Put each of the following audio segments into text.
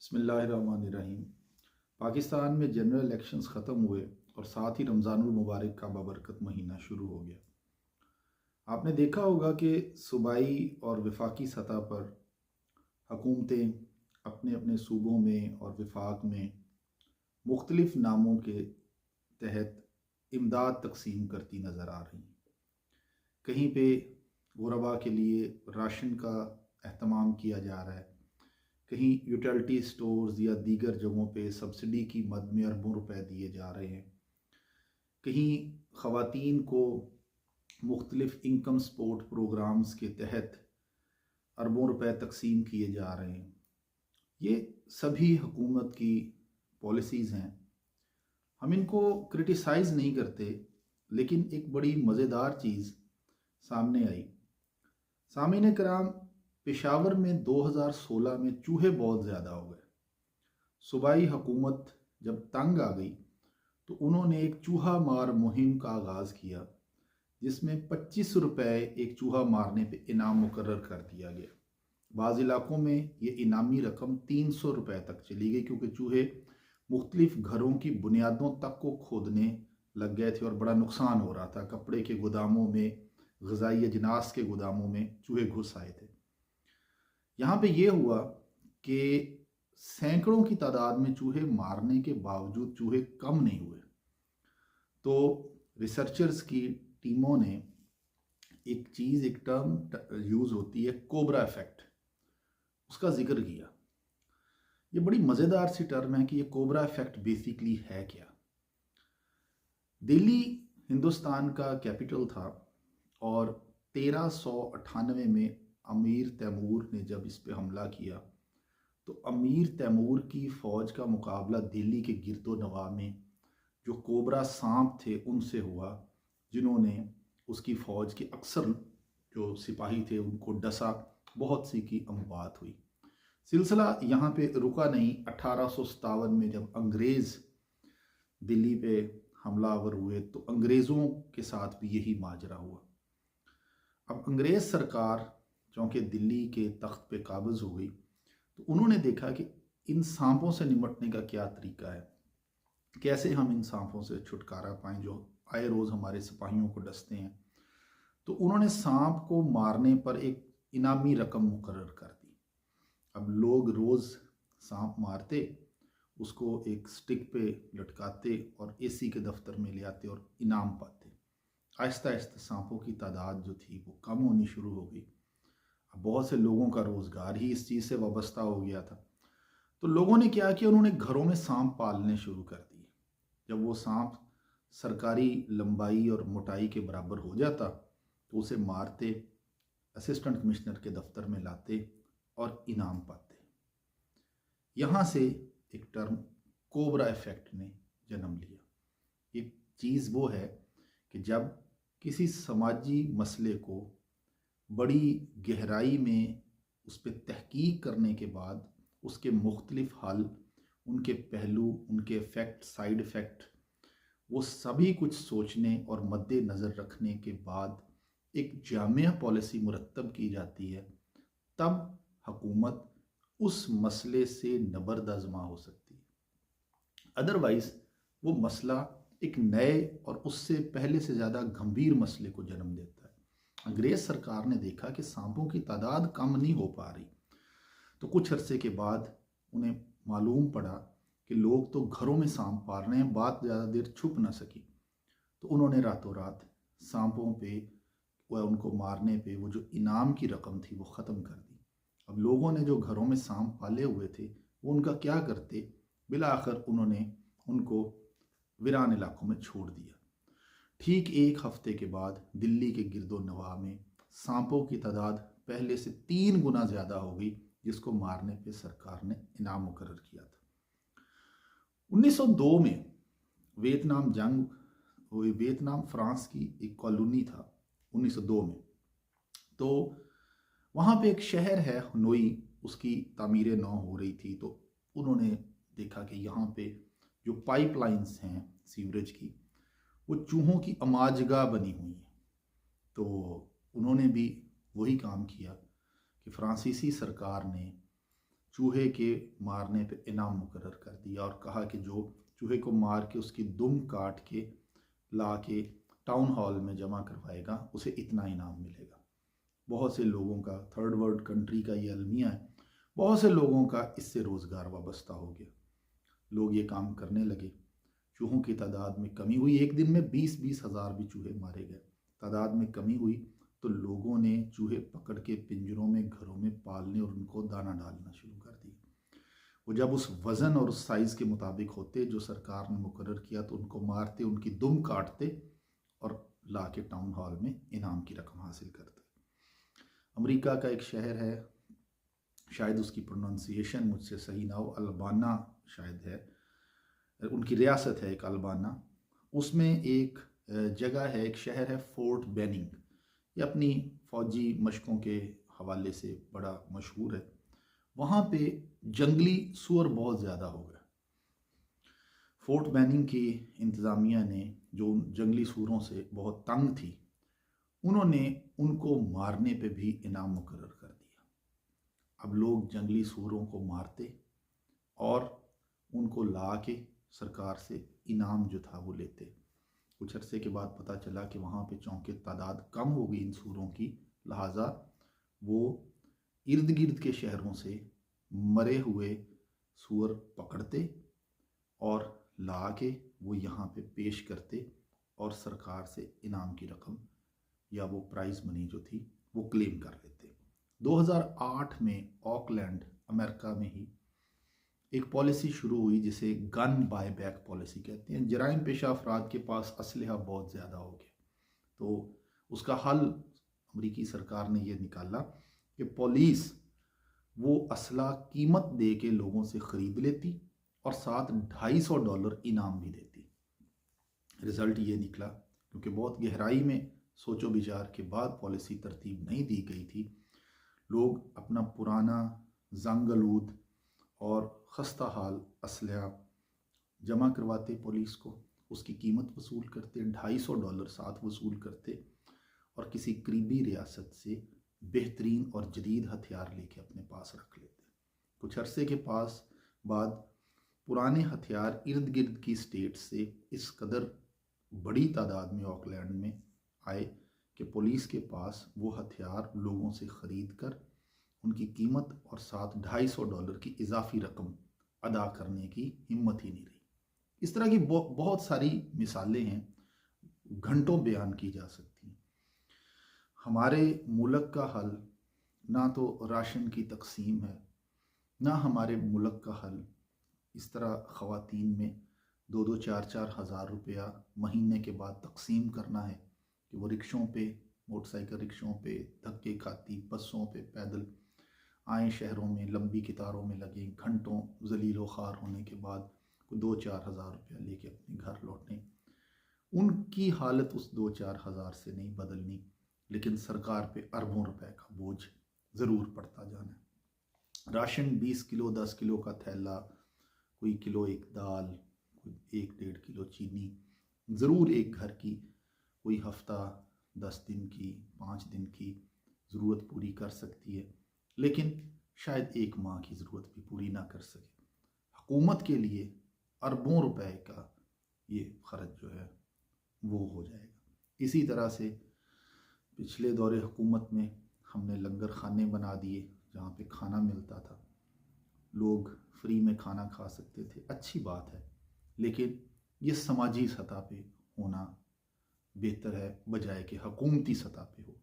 बिस्मिल्लाहिर्रहमानिर्रहीम। पाकिस्तान में general elections ख़त्म हुए और साथ ही रमज़ानुल मुबारक का बाबरकत महीना शुरू हो गया। आपने देखा होगा कि सूबाई और वफाकी सतह पर हुकूमतें अपने अपने सूबों में और वफाक में मुख्तलिफ़ नामों के तहत इमदाद तकसीम करती नज़र आ रही हैं। कहीं पे गुरबा के लिए राशन का अहतमाम किया जा रहा है, कहीं यूटिलिटी स्टोर्स या दीगर जगहों पे सब्सिडी की मद में अरबों रुपए दिए जा रहे हैं, कहीं ख़वातीन को मुख्तलिफ़ इनकम सपोर्ट प्रोग्राम्स के तहत अरबों रुपए तकसीम किए जा रहे हैं। ये सभी हुकूमत की पॉलिसीज़ हैं। हम इनको क्रिटिसाइज़ नहीं करते, लेकिन एक बड़ी मज़ेदार चीज़ सामने आई। सामीन कराम, पेशावर में 2016 में चूहे बहुत ज़्यादा हो गए। सूबाई हुकूमत जब तंग आ गई तो उन्होंने एक चूहा मार मुहिम का आगाज़ किया, जिसमें 25 रुपये एक चूहा मारने पे इनाम मुकर्रर कर दिया गया। बाज़ इलाकों में ये इनामी रकम 300 रुपये तक चली गई, क्योंकि चूहे मुख्तलिफ घरों की बुनियादों तक को खोदने लग गए थे और बड़ा नुकसान हो रहा था। कपड़े के गोदामों में, ग़िज़ाई अजनास के गोदामों में चूहे घुस आए थे। यहाँ पे ये हुआ कि सैकड़ों की तादाद में चूहे मारने के बावजूद चूहे कम नहीं हुए। तो रिसर्चर्स की टीमों ने एक टर्म यूज़ होती है, कोबरा इफेक्ट, उसका जिक्र किया। ये बड़ी मज़ेदार सी टर्म है कि ये कोबरा इफेक्ट बेसिकली है क्या। दिल्ली हिंदुस्तान का कैपिटल था और 1398 में अमीर तैमूर ने जब इस पे हमला किया तो अमीर तैमूर की फ़ौज का मुकाबला दिल्ली के गिरदो नवाह में जो कोबरा सांप थे उनसे हुआ, जिन्होंने उसकी फ़ौज के अक्सर जो सिपाही थे उनको डसा। बहुत सी की अमवात हुई। सिलसिला यहाँ पे रुका नहीं। 1857 में जब अंग्रेज़ दिल्ली पे हमलावर हुए तो अंग्रेज़ों के साथ भी यही माजरा हुआ। अब अंग्रेज़ सरकार चूँकि दिल्ली के तख्त पे काबिज़ हो गई तो उन्होंने देखा कि इन सांपों से निपटने का क्या तरीका है, कैसे हम इन सांपों से छुटकारा पाएं जो आए रोज़ हमारे सिपाहियों को डसते हैं। तो उन्होंने सांप को मारने पर एक इनामी रकम मुकर्रर कर दी। अब लोग रोज़ सांप मारते, उसको एक स्टिक पे लटकाते और एसी के दफ्तर में ले आते और इनाम पाते। आहिस्ता आहिस्ता सांपों की तादाद जो थी वो कम होनी शुरू हो गई। अब बहुत से लोगों का रोज़गार ही इस चीज़ से वाबस्ता हो गया था। तो लोगों ने क्या किया, उन्होंने घरों में सांप पालने शुरू कर दिए। जब वो सांप सरकारी लंबाई और मोटाई के बराबर हो जाता तो उसे मारते, असिस्टेंट कमिश्नर के दफ्तर में लाते और इनाम पाते। यहाँ से एक टर्म कोबरा इफेक्ट ने जन्म लिया। ये चीज़ वो है कि जब किसी समाजी मसले को बड़ी गहराई में उस पर तहकीक करने के बाद उसके मुख्तलिफ हल, उनके पहलू, उनके इफ़ेक्ट, साइड इफ़ेक्ट, वो सभी कुछ सोचने और मद्देनज़र रखने के बाद एक जामिया पॉलिसी मुरत्तब की जाती है, तब हुकूमत उस मसले से नबरदाज़मा हो सकती है। अदरवाइज़ वो मसला एक नए और उससे पहले से ज़्यादा गंभीर मसले को जन्म देता है। अंग्रेज़ सरकार ने देखा कि सांपों की तादाद कम नहीं हो पा रही, तो कुछ अरसे के बाद उन्हें मालूम पड़ा कि लोग तो घरों में सांप पाल रहे हैं, बात ज़्यादा देर छुप ना सकी। तो उन्होंने रातों रात सांपों पे व उनको मारने पे वो जो इनाम की रकम थी वो ख़त्म कर दी। अब लोगों ने जो घरों में सांप पाले हुए थे वो उनका क्या करते, बिला आखिर उन्होंने उनको वीरान इलाकों में छोड़ दिया। ठीक एक हफ्ते के बाद दिल्ली के गिरदो नवाह में सांपों की तादाद पहले से 3 गुना ज़्यादा हो गई, जिसको मारने पे सरकार ने इनाम मुकर्रर किया था। 1902 में वियतनाम जंग हुई। वियतनाम फ्रांस की एक कॉलोनी था 1902 में। तो वहाँ पे एक शहर है हनोई, उसकी तामीर नौ हो रही थी। तो उन्होंने देखा कि यहाँ पे जो पाइपलाइंस हैं सीवरेज की, वो चूहों की अमाजगाह बनी हुई है। तो उन्होंने भी वही काम किया कि फ्रांसीसी सरकार ने चूहे के मारने पे इनाम मुकर्रर कर दिया और कहा कि जो चूहे को मार के उसकी दुम काट के ला के टाउन हॉल में जमा करवाएगा उसे इतना इनाम मिलेगा। बहुत से लोगों का, थर्ड वर्ल्ड कंट्री का ये अलमिया है, बहुत से लोगों का इससे रोज़गार वाबस्ता हो गया। लोग ये काम करने लगे, चूहों की तादाद में कमी हुई। एक दिन में 20-20 हज़ार भी चूहे मारे गए। तादाद में कमी हुई तो लोगों ने चूहे पकड़ के पिंजरों में, घरों में पालने और उनको दाना डालना शुरू कर दिया। वो जब उस वज़न और उस साइज़ के मुताबिक होते जो सरकार ने मुकर्रर किया तो उनको मारते, उनकी दुम काटते और ला के टाउन हॉल में इनाम की रकम हासिल करते। अमेरिका का एक शहर है, शायद उसकी प्रोनाउंसिएशन मुझसे सही ना हो, अल्बाना शायद है, उनकी रियासत है एक अल्बाना। उसमें एक जगह है, एक शहर है फोर्ट बेनिंग। ये अपनी फ़ौजी मशकों के हवाले से बड़ा मशहूर है। वहाँ पे जंगली सूअर बहुत ज़्यादा हो गए। फोर्ट बेनिंग की इंतज़ामिया ने, जो जंगली सूअरों से बहुत तंग थी, उन्होंने उनको मारने पे भी इनाम मुकर्रर कर दिया। अब लोग जंगली सूअरों को मारते और उनको ला के सरकार से इनाम जो था वो लेते। कुछ अरसे के बाद पता चला कि वहाँ पे चूँकि तादाद कम हो गई इन सूअरों की, लिहाजा वो इर्द गिर्द के शहरों से मरे हुए सूअर पकड़ते और ला के वो यहाँ पे पेश करते और सरकार से इनाम की रकम या वो प्राइज़ मनी जो थी वो क्लेम कर लेते। 2008 में ऑकलैंड, अमेरिका में ही एक पॉलिसी शुरू हुई जिसे गन बाय बैक पॉलिसी कहते हैं। जराइम पेशा अफराद के पास असलहा बहुत ज़्यादा हो गया, तो उसका हल अमरीकी सरकार ने यह निकाला कि पुलिस वो असला कीमत दे के लोगों से ख़रीद लेती और साथ $250 इनाम भी देती। रिज़ल्ट ये निकला, क्योंकि बहुत गहराई में सोचो विचार के बाद पॉलिसी तरतीब नहीं दी गई थी, लोग अपना पुराना जंगलूद और खस्ता हाल असलहा जमा करवाते पुलिस को, उसकी कीमत वसूल करते, $250 साथ वसूल करते और किसी करीबी रियासत से बेहतरीन और जदीद हथियार लेके अपने पास रख लेते। कुछ अरसे के बाद पुराने हथियार इर्द गिर्द की स्टेट से इस कदर बड़ी तादाद में ऑकलैंड में आए कि पुलिस के पास वो हथियार लोगों से ख़रीद कर उनकी कीमत और साथ $250 की इजाफी रकम अदा करने की हिम्मत ही नहीं रही। इस तरह की बहुत सारी मिसालें हैं, घंटों बयान की जा सकती हैं। हमारे मुल्क का हल ना तो राशन की तकसीम है, ना हमारे मुल्क का हल इस तरह ख़वातीन में 2-2, 4-4 हज़ार रुपया महीने के बाद तकसीम करना है कि वो रिक्शों पे, मोटरसाइकिल रिक्शों पे धक्के खाती, बसों पे पैदल आए, शहरों में लंबी कतारों में लगे, घंटों ज़लीलो ख़ार होने के बाद 2-4 हज़ार रुपया लेके अपने घर लौटें। उनकी हालत उस 2-4 हज़ार से नहीं बदलनी, लेकिन सरकार पे अरबों रुपए का बोझ ज़रूर पड़ता जाना है। राशन 20 किलो, 10 किलो का थैला, कोई किलो एक दाल, कोई 1-1.5 किलो चीनी, ज़रूर एक घर की कोई हफ्ता, 10 दिन की, 5 दिन की ज़रूरत पूरी कर सकती है, लेकिन शायद एक माह की ज़रूरत भी पूरी ना कर सके। हुकूमत के लिए अरबों रुपए का ये ख़र्च जो है वो हो जाएगा। इसी तरह से पिछले दौरे हुकूमत में हमने लंगर खाने बना दिए जहाँ पे खाना मिलता था, लोग फ्री में खाना खा सकते थे, अच्छी बात है, लेकिन ये समाजी सतह पे होना बेहतर है बजाय कि हुकूमती सतह पे हो।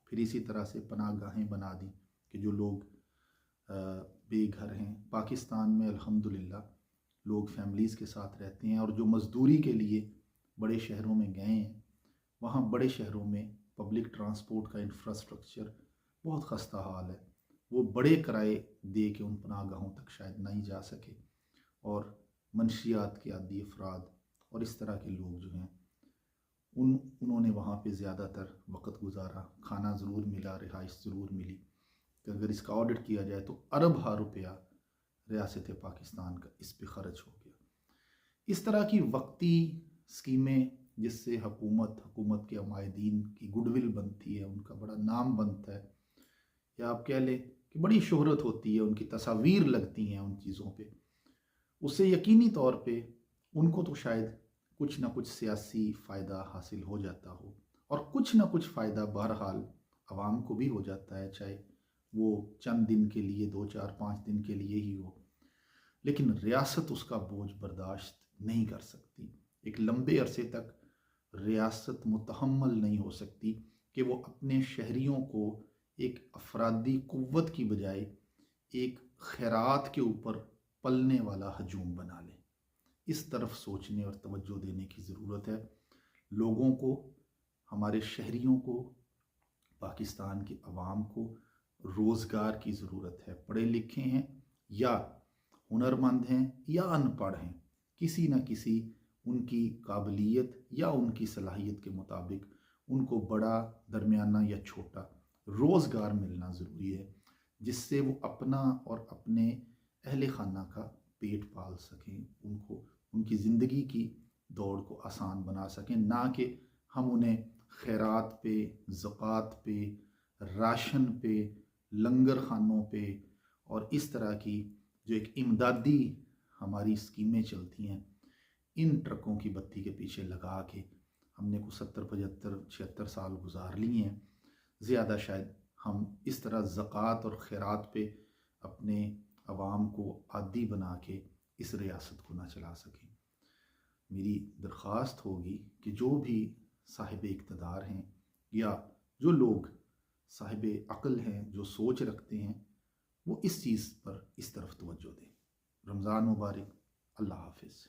फिर इसी तरह से पनाहगाहें बना दी कि जो लोग बेघर हैं। पाकिस्तान में अल्हम्दुलिल्लाह लोग फैमिलीज़ के साथ रहते हैं, और जो मज़दूरी के लिए बड़े शहरों में गए हैं, वहाँ बड़े शहरों में पब्लिक ट्रांसपोर्ट का इंफ्रास्ट्रक्चर बहुत खस्ता हाल है। वो बड़े किराए दे के उन पनाहगाहों तक शायद नहीं जा सके, और मनशियात के आदी अफराद और इस तरह के लोग जो हैं उन्होंने वहाँ पे ज़्यादातर वक़्त गुजारा। खाना ज़रूर मिला, रिहाइश ज़रूर मिली, कि अगर इसका ऑडिट किया जाए तो अरब रुपया रियासत पाकिस्तान का इस पे ख़र्च हो गया। इस तरह की वक्ती स्कीमें जिससे हुकूमत के अमायदीन की गुडविल बनती है, उनका बड़ा नाम बनता है, या आप कह लें कि बड़ी शोहरत होती है, उनकी तस्वीर लगती हैं उन चीज़ों पे, उससे यकीनी तौर पे उनको तो शायद कुछ ना कुछ सियासी फ़ायदा हासिल हो जाता हो, और कुछ ना कुछ फ़ायदा बहरहाल आवाम को भी हो जाता है, चाहे वो चंद दिन के लिए, 2 4 5 दिन के लिए ही हो। लेकिन रियासत उसका बोझ बर्दाश्त नहीं कर सकती। एक लंबे अरसे तक रियासत मुतहम्मल नहीं हो सकती कि वो अपने शहरियों को एक अफरादी कुव्वत की बजाय एक खैरात के ऊपर पलने वाला हजूम बना ले। इस तरफ सोचने और तवज्जो देने की ज़रूरत है। लोगों को, हमारे शहरियों को, पाकिस्तान की आवाम को रोज़गार की ज़रूरत है। पढ़े लिखे हैं या हुनरमंद हैं या अनपढ़ हैं, किसी न किसी उनकी काबिलियत या उनकी सलाहियत के मुताबिक उनको बड़ा, दरमियाना या छोटा रोज़गार मिलना ज़रूरी है, जिससे वो अपना और अपने अहले खाना का पेट पाल सकें, उनको उनकी ज़िंदगी की दौड़ को आसान बना सकें, ना कि हम उन्हें खैरात पे, ज़कात पे, राशन पे, लंगर खानों पे और इस तरह की जो एक इमदादी हमारी स्कीमें चलती हैं, इन ट्रकों की बत्ती के पीछे लगा के हमने को 70 75 76 साल गुजार लिए हैं। ज़्यादा शायद हम इस तरह ज़कात और खैरात पे अपने अवाम को आदी बना के इस रियासत को ना चला सकें। मेरी दरख्वास्त होगी कि जो भी साहिब इक़्तिदार हैं या जो लोग साहिब अक़ल हैं, जो सोच रखते हैं, वो इस चीज़ पर इस तरफ तवज्जो दें। रमज़ान मुबारक। अल्लाह हाफ़िज़।